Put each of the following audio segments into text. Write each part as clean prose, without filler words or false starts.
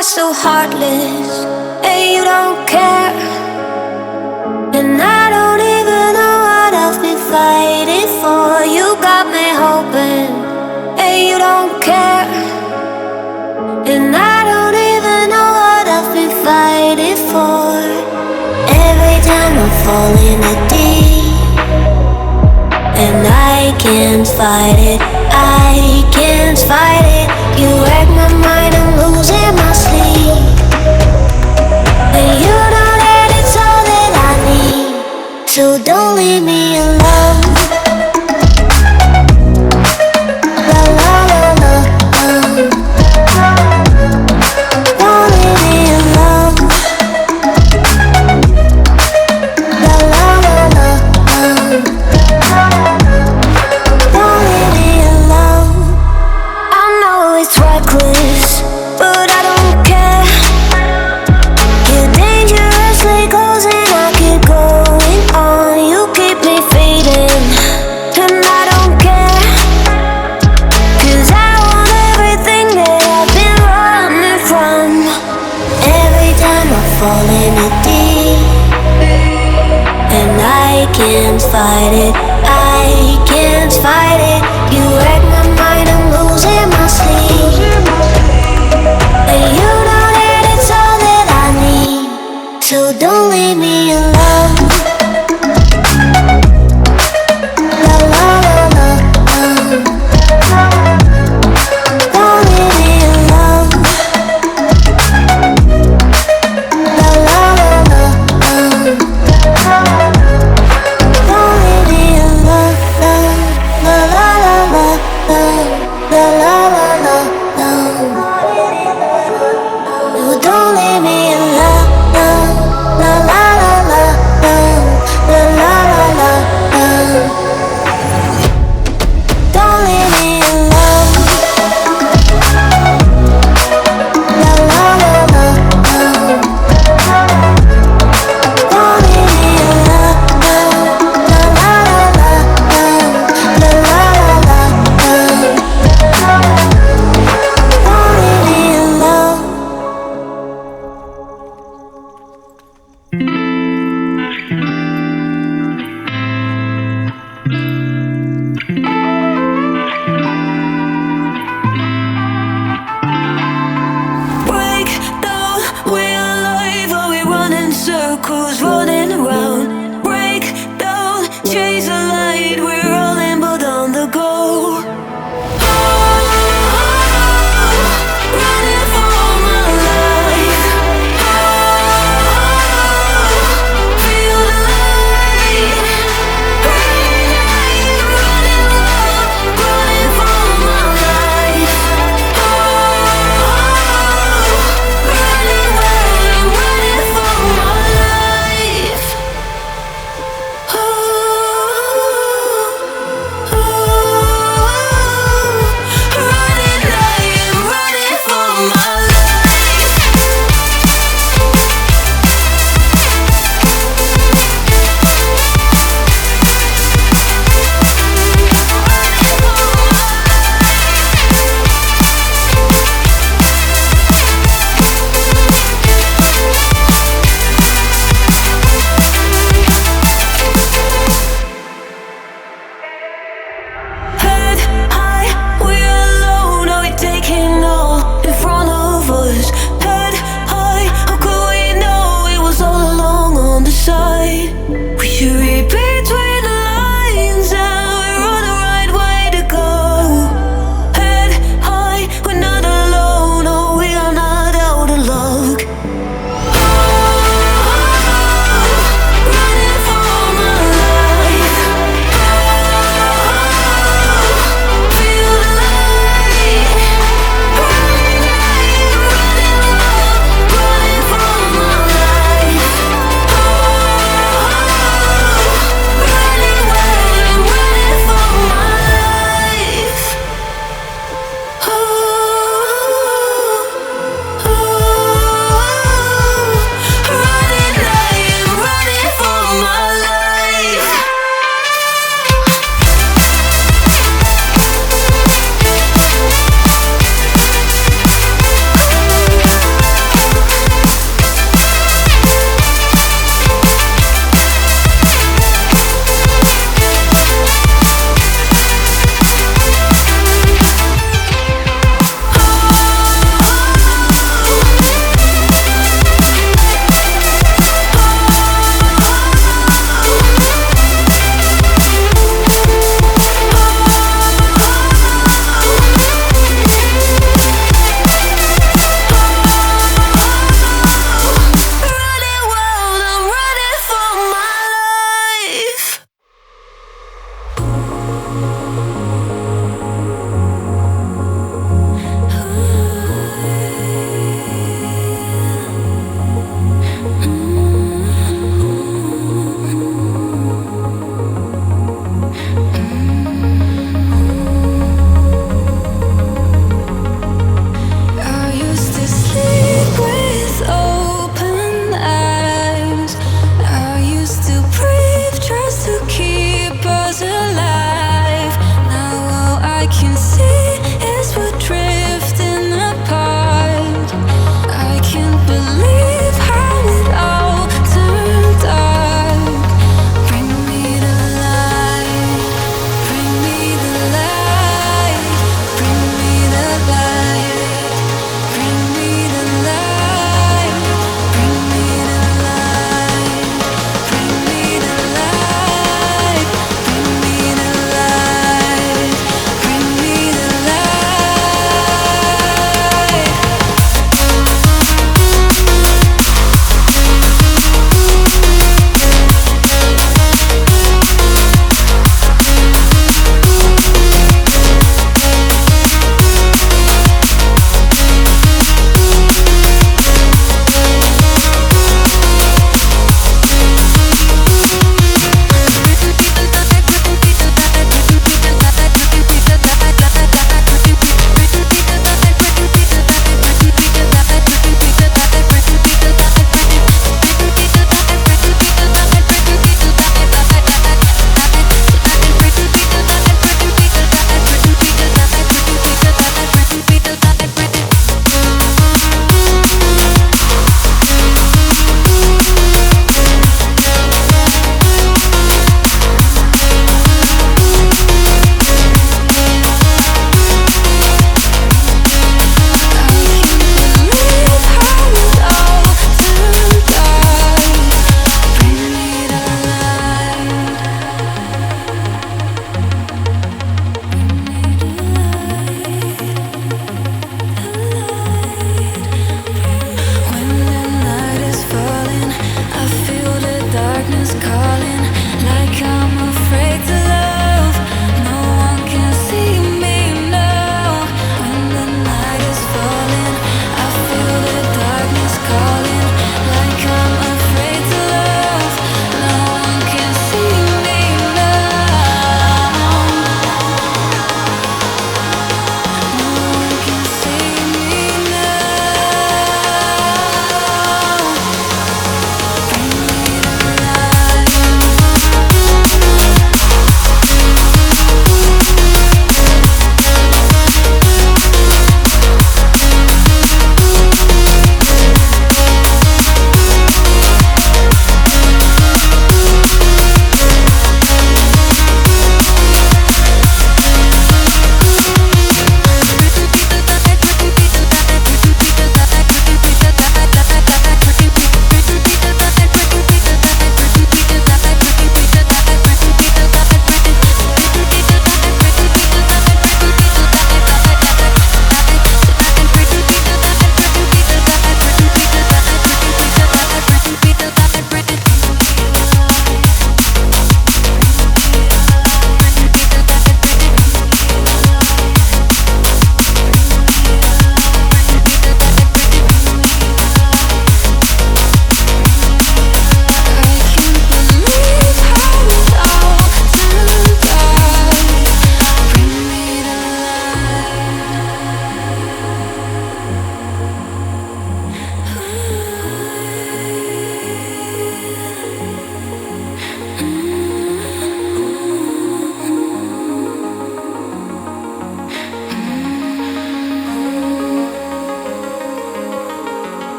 are so heartless, and you don't care. And I don't even know what I've been fighting for. You got me hoping, and you don't care. And I don't even know what I've been fighting for. Every time I fall in the deep, and I can't fight it, I can't fight it. You wreck my mind, I'm losing my sleep. And you know that it's all that I need, so don't leave me alone. La la la la, don't leave me alone. La la la la, don't leave me alone. I know it's reckless, but I don't care. You're dangerously close and I keep going on. You keep me fading, and I don't care. 'Cause I want everything that I've been running from. Every time I fall in the deep, and I can't fight it, I can't fight it. You wreck my mind, I'm losing my sleep. And you know that it's all that I need, so don't leave me alone. La la la la, don't leave me alone. La la la la, don't leave me alone. La la la la, la la la la, no, don't leave me alone. La la la la, la la la la, don't leave me alone. La la la la, don't leave me alone. La la la la, la la la la, don't leave me alone. Break down, we're alive, are we running circles, running around? Break down, chase the light, we're rolling but on the go. Running for my life. Feel the light. Running for my life. Running for my life.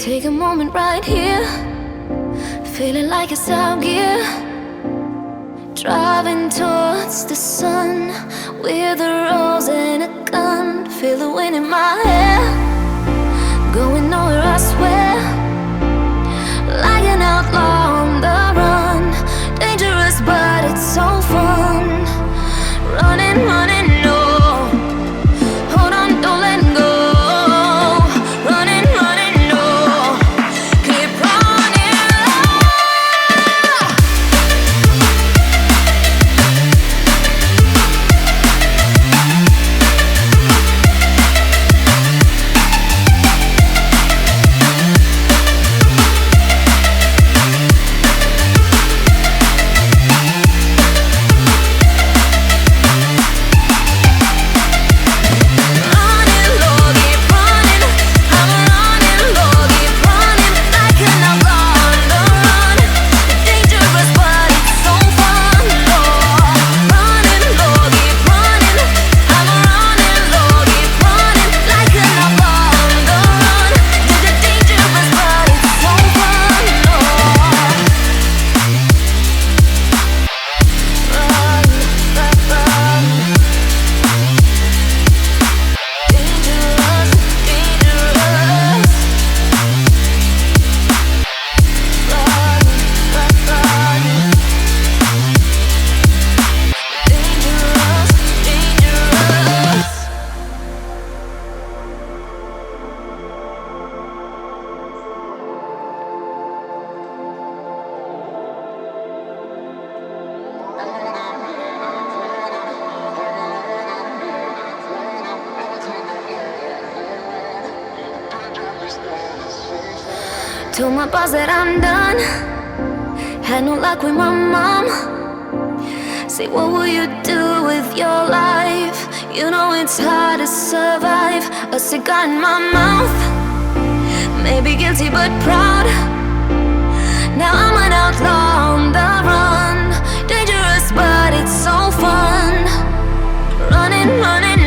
Take a moment right here, feeling like it's out gear. Driving towards the sun with a rose and a gun. Feel the wind in my hair, going nowhere I swear. Like an outlaw on the run, dangerous but it's so fun. Running, running, no, hold on, don't let go. Running, running, no, keep running. Told my boss that I'm done. Had no luck with my mom. Say, what will you do with your life? You know it's hard to survive. A cigar in my mouth, maybe guilty but proud. Now I'm an outlaw on the run, dangerous but it's so fun. Running, running.